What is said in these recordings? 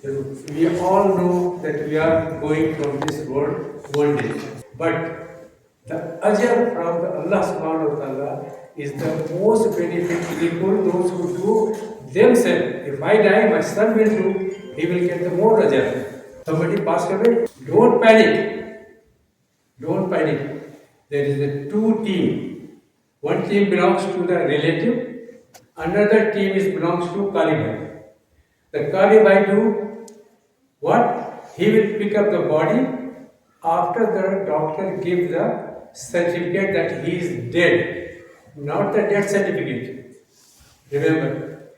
We all know that we are going from this world one day. But the ajr from the Allah subhanahu wa ta'ala is the most benefit people, those who do themselves. If I die, my son will do, he will get the more ajr. Somebody passed away, don't panic. Don't panic. There is a two team. One team belongs to the relative, another team belongs to Kali. The Kali do what? He will pick up the body after the doctor gives the certificate that he is dead, not the death certificate. Remember,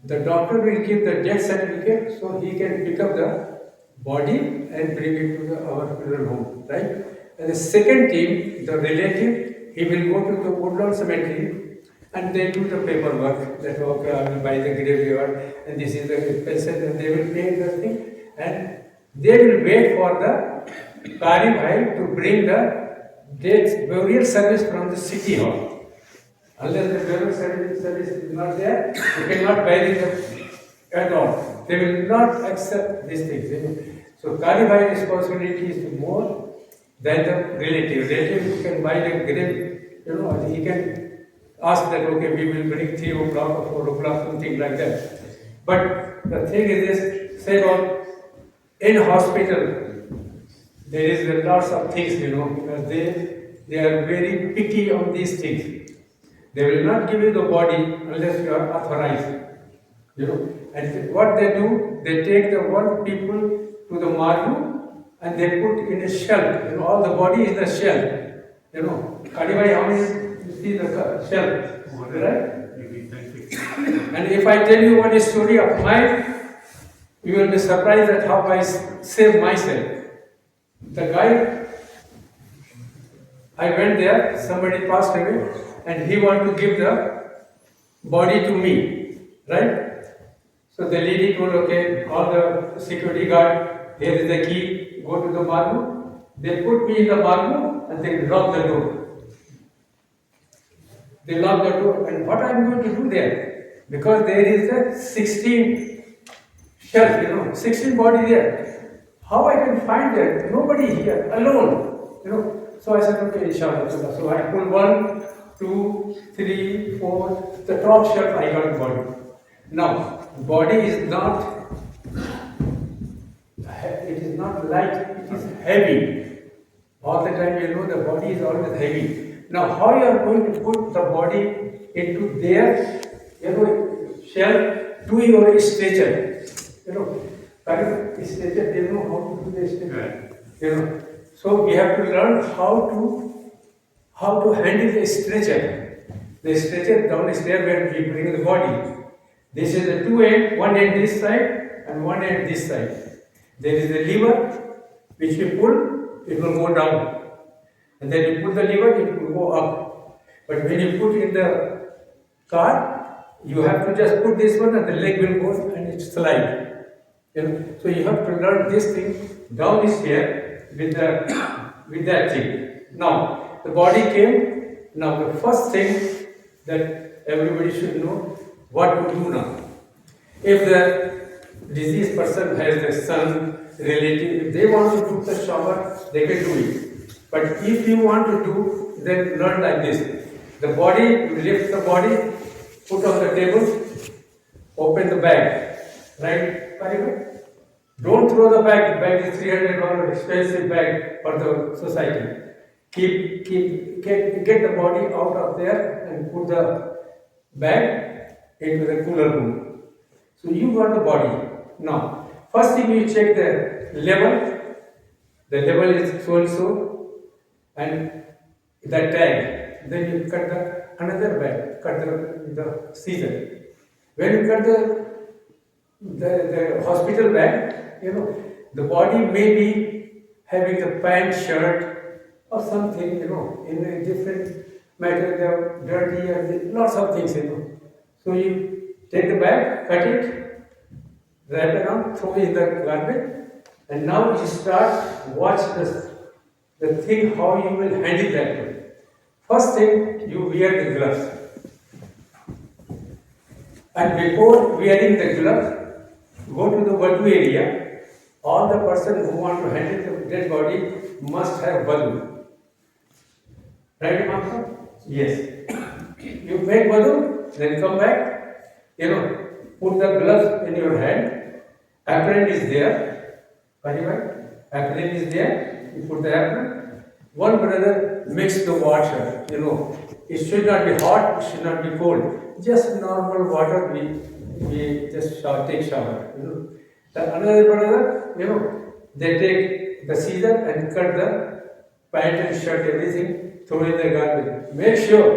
the doctor will give the death certificate so he can pick up the body and bring it to our funeral home, right? And the second team, the relative, he will go to the Woodlawn Cemetery and they do the paperwork that okay, I will buy the graveyard and this is the person and they will pay the thing and they will wait for the Kari Bhai to bring the death burial service from the city hall. Unless the burial service is not there, you cannot bury them at all. They will not accept these things. So Kari Bhai responsibility is more than the relative. Relative can buy the grave, he can ask that, okay, we will bring 3 o'clock or 4 o'clock, something like that. But the thing is this, say about in hospital, there is lots of things, because they are very picky on these things. They will not give you the body unless you are authorized. And what they do, they take the one people to the margu and they put in a shell. All the body is the shell. Kadivai, how many? You see the shell, right? And if I tell you one story of mine, you will be surprised at how I saved myself. The guy, I went there, somebody passed away, and he wanted to give the body to me, right? So the lady told, okay, all the security guard, here is the key, go to the margu. They put me in the margu and they lock the door. They lock the door, and what I am going to do there? Because there is a 16 shelf, 16 body there. How I can find that? Nobody here, alone, So I said, okay, inshallah. So I pull 1, 2, 3, 4, the top shelf I got the body. Now, body is not, it is not light, it is heavy. All the time, the body is always heavy. Now, how you are going to put the body into their, shell to your stretcher? Stretcher, they know how to do the stretcher. So we have to learn how to handle the stretcher. The stretcher down the stair where we bring the body. This is the two end, one end this side and one end this side. There is a lever which you pull, it will go down. And then you pull the lever, it will go up. But when you put in the car, you have to just put this one and the leg will go and it slide. So you have to learn this thing down this here with that thing. Now the body came. Now the first thing that everybody should know what to do now. If the diseased person has a son, relative, if they want to do the shower, they can do it. But if you want to do, then learn like this. The body, you lift the body, put on the table, open the bag. Right? Don't throw the bag. The bag is $300 expensive bag for the society. Get the body out of there and put the bag into the cooler room. So you got the body. Now, first thing you check the level. The level is so and so. And that tag, then you cut another bag, cut the scissor. When you cut the hospital bag, the body may be having the pant, shirt, or something, in a different matter, they are dirty and lots of things, So you take the bag, cut it, wrap it around, throw it in the garbage, and now you start watch the thing how you will handle that one. First thing, you wear the gloves. And before wearing the gloves, go to the wudu area, all the person who want to handle the dead body must have wudu. Right, Imam? Yes. You make wudu, then come back, put the gloves in your hand, apron is there, apron is there, you put the apron. One brother mix the water, it should not be hot, it should not be cold. Just normal water, we just take shower, The another brother, they take the scissor and cut the pant and shirt, everything, throw in the garbage. Make sure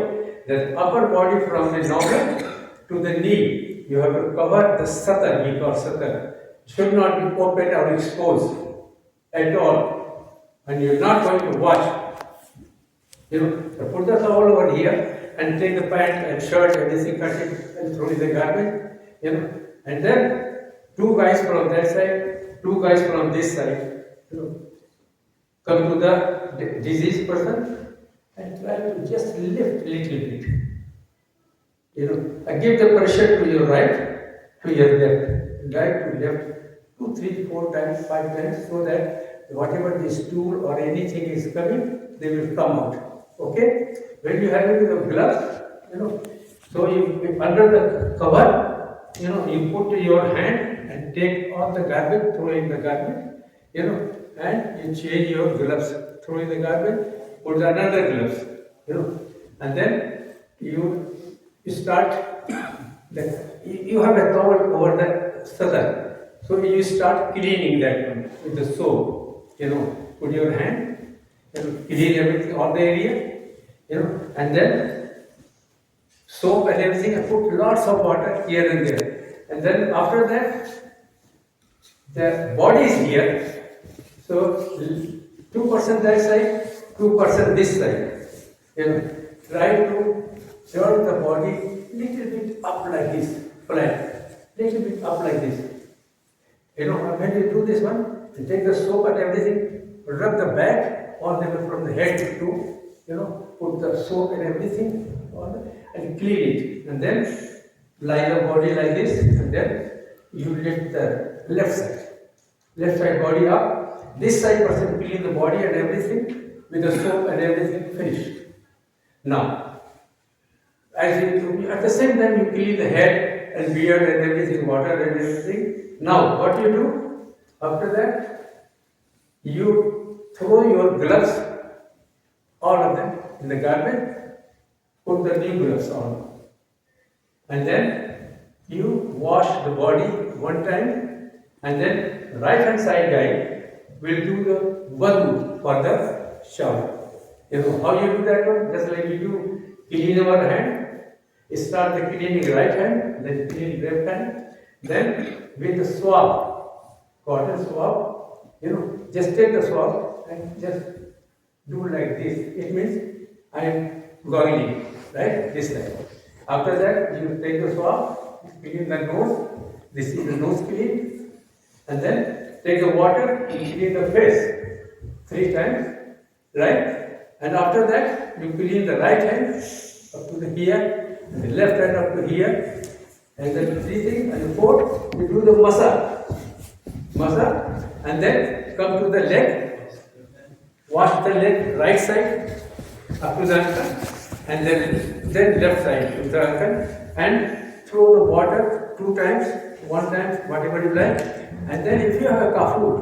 that upper body from the noggin to the knee, you have to cover the satar, we call satar. Should not be open or exposed at all. And you're not going to wash. Put the towel over here and take the pant and shirt, everything, cut it and throw in the garbage. And then two guys from that side, two guys from this side, come to the diseased person and try to just lift little bit. Give the pressure to your right, to your left, right to left, 2, 3, 4 times, 5 times, so that whatever the stool or anything is coming, they will come out. Okay? When you have it with the gloves, so you under the cover, you put your hand and take all the garbage, throw in the garbage, and you change your gloves, throw in the garbage, put another gloves, and then you start, you have a towel over the satar, so you start cleaning that one with the soap, put your hand, clean everything, all the area, and then soap and everything, and put lots of water here and there, and then after that, the body is here, so 2% that side, 2% this side, try to turn the body little bit up like this, flat, little bit up like this. When you do this one, you take the soap and everything, rub the back all the way from the head to, put the soap and everything and clean it. And then lie the body like this, and then you lift the left side body up. This side person clean the body and everything with the soap and everything finished. Now, at the same time you clean the head and beard and everything, water and everything. Now, what you do? After that, you throw your gloves, all of them, in the garbage, put the new gloves on. And then you wash the body one time, and then right hand side guy will do the wudu for the shower. How you do that one? Just like you do clean our hand. Start the cleaning right hand, then clean left hand, then with the swab, cotton swab, just take the swab and just do like this. It means I am gargling, right? This side. After that, you take the swab, clean the nose. This is the nose clean, and then take the water and clean the face 3 times, right? And after that, you clean the right hand up to the here. The left hand up to here, and then 3 things, and 4, you do the massage, and then come to the leg, wash the leg right side up to the ankle, and then left side to the ankle, and throw the water 2 times, 1 time, whatever you like, and then if you have a kafur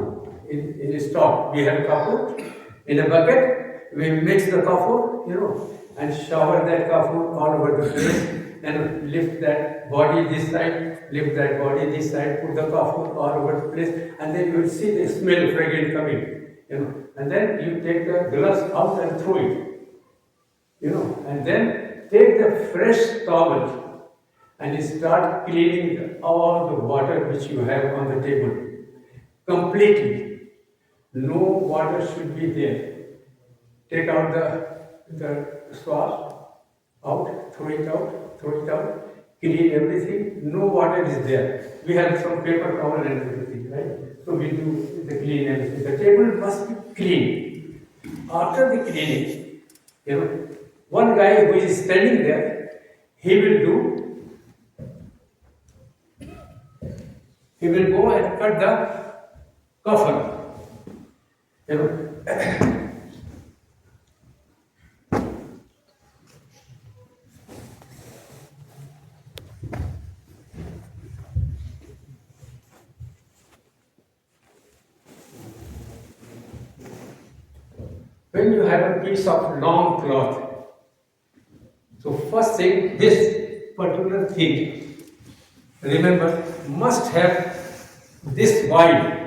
in stock, we have kafur in a bucket, we mix the kafur, and shower that kafur all over the place, and lift that body this side, lift that body this side, put the kafur all over the place, and then you will see the smell fragrant coming, and then you take the gloves out and throw it, and then take the fresh towel and start cleaning all the water which you have on the table completely. No water should be there. Take out the swab out, throw it out, clean everything, no water is there. We have some paper towel and everything, right? So we do the clean everything. The table must be clean. After the cleaning, one guy who is standing there, he will he will go and cut the Kafan. You know. When you have a piece of long cloth, so first thing, this particular thing, remember, must have this wide,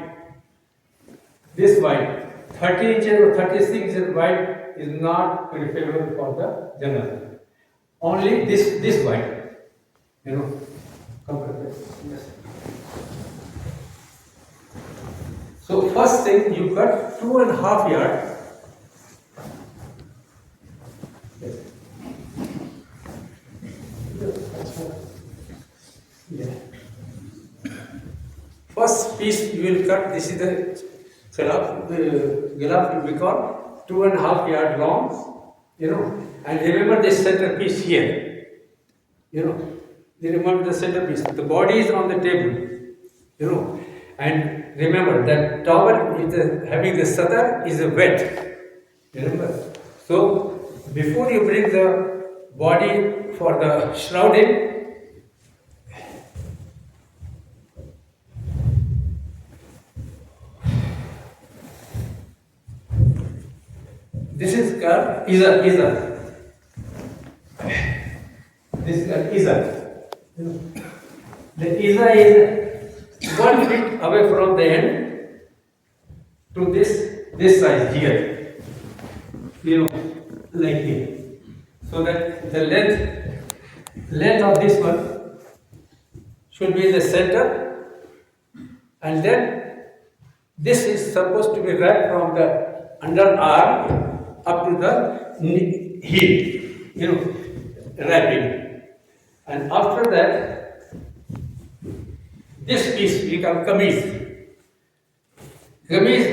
30 inches or 36 inches wide is not preferable for the general. Only this wide, you know, comfortable. Yes. So first thing, you cut 2.5 yards. Yeah. First piece you will cut, this is the gilaf will be called 2.5 yards long, you know, and remember this center piece here, you know, remember the center piece, the body is on the table, you know, and remember that towel is having the sadar is wet, remember. So before you bring the body for the shrouding, this is called Iza. This is called Iza. The Iza is 1 feet away from the end to this size here. You know, like here. So that the length of this one should be in the center, and then this is supposed to be right from the underarm up to the heel, you know, wrapping. And after that, this piece we call kameez. Kameez,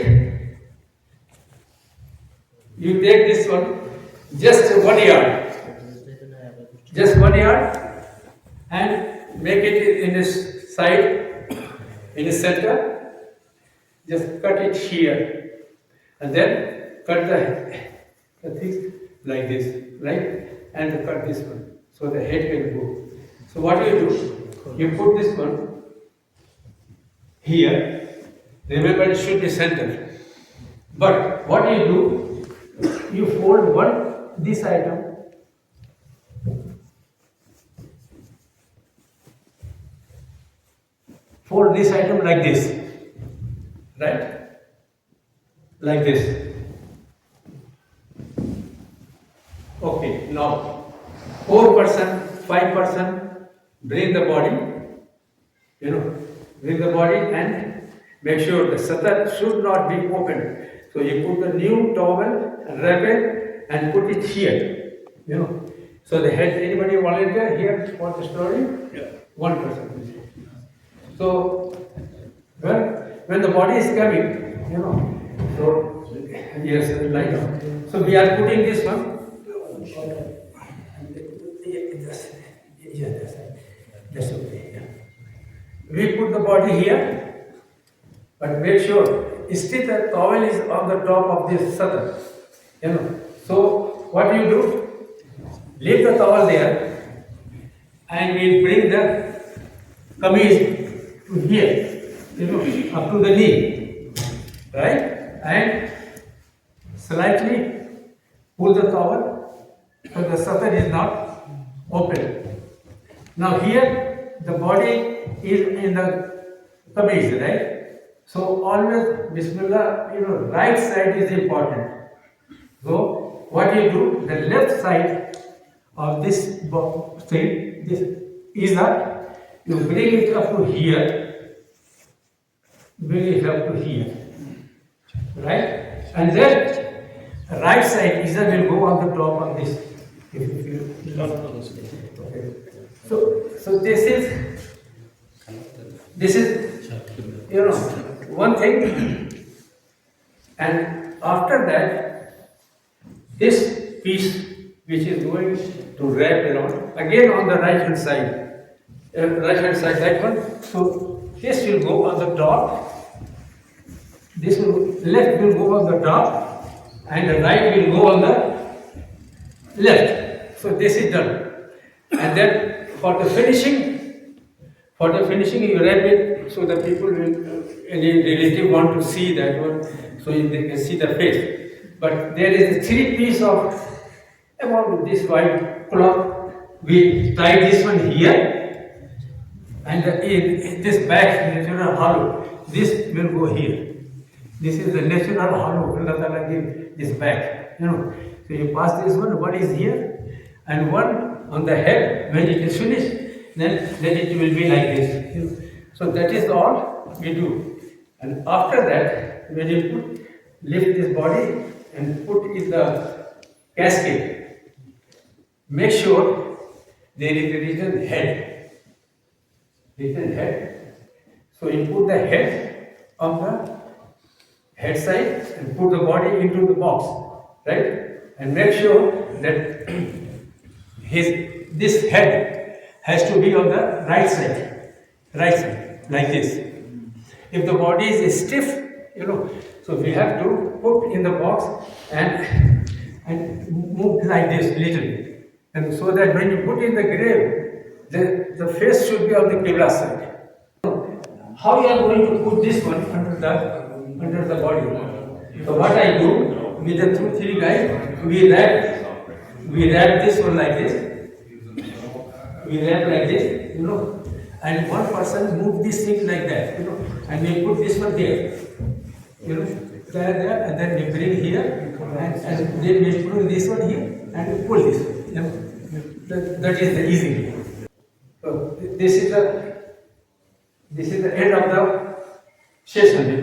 you take this one, just 1 yard, and make it in this side, in the center, just cut it here, and then cut the thing like this, right? And cut this one, so the head can go. So what do? You put this one here. Remember, it should be center. But what do? You fold this item, fold this item like this, right? Like this. Okay, now 4%, 5%, bring the body, you know, bring the body and make sure the satar should not be open. So you put the new towel and wrap it and put it here, you know. So the head, anybody volunteer here for the story? Yeah. 1%. So when the body is coming, you know, so yes, like that. So we are putting this one. That's okay. Yeah. We put the body here, but make sure still the towel is on the top of this satar. You know. So what do? Leave the towel there, and we bring the kameez to here, you know, up to the knee, right? And slightly pull the towel so the satar is not open. Now here the body is in the kameez, right? So always Bismillah, you know, right side is important. So what you? The left side of this thing, this is that you bring it up to here, bring it up to here, right? And then right side is that will go on the top of this. Okay. So this is, you know, one thing, and after that, this piece which is going to wrap around again on the right hand side, that one. So this will go on the top, this left will go on the top, and the right will go on the left. So this is done. And then for the finishing, you wrap it so that people will, any relative want to see that one, so they can see the face. But there is a 3 piece of about this white cloth. We tie this one here, and this back natural hollow. This will go here. This is the natural hollow. Allah Ta'ala give this back. So you pass this one is here, and one on the head. When it is finished, then it will be like this. So that is all we do. And after that, when you lift this body and put in the casket, make sure there is a written head. So you put the head on the head side and put the body into the box, right? And make sure that this head has to be on the right side, like this. If the body is stiff, so we have to put in the box and move like this little bit, and so that when you put in the grave, the face should be on the Qibla side. How you are going to put this one under the body? So what I do with the 2-3 guys, we wrap this one like this. We wrap like this, and one person move this thing like that, and we put this one there, there, and then we bring here, and then we put this one here, and we pull this one. That is the easy way. So this is the end of the session,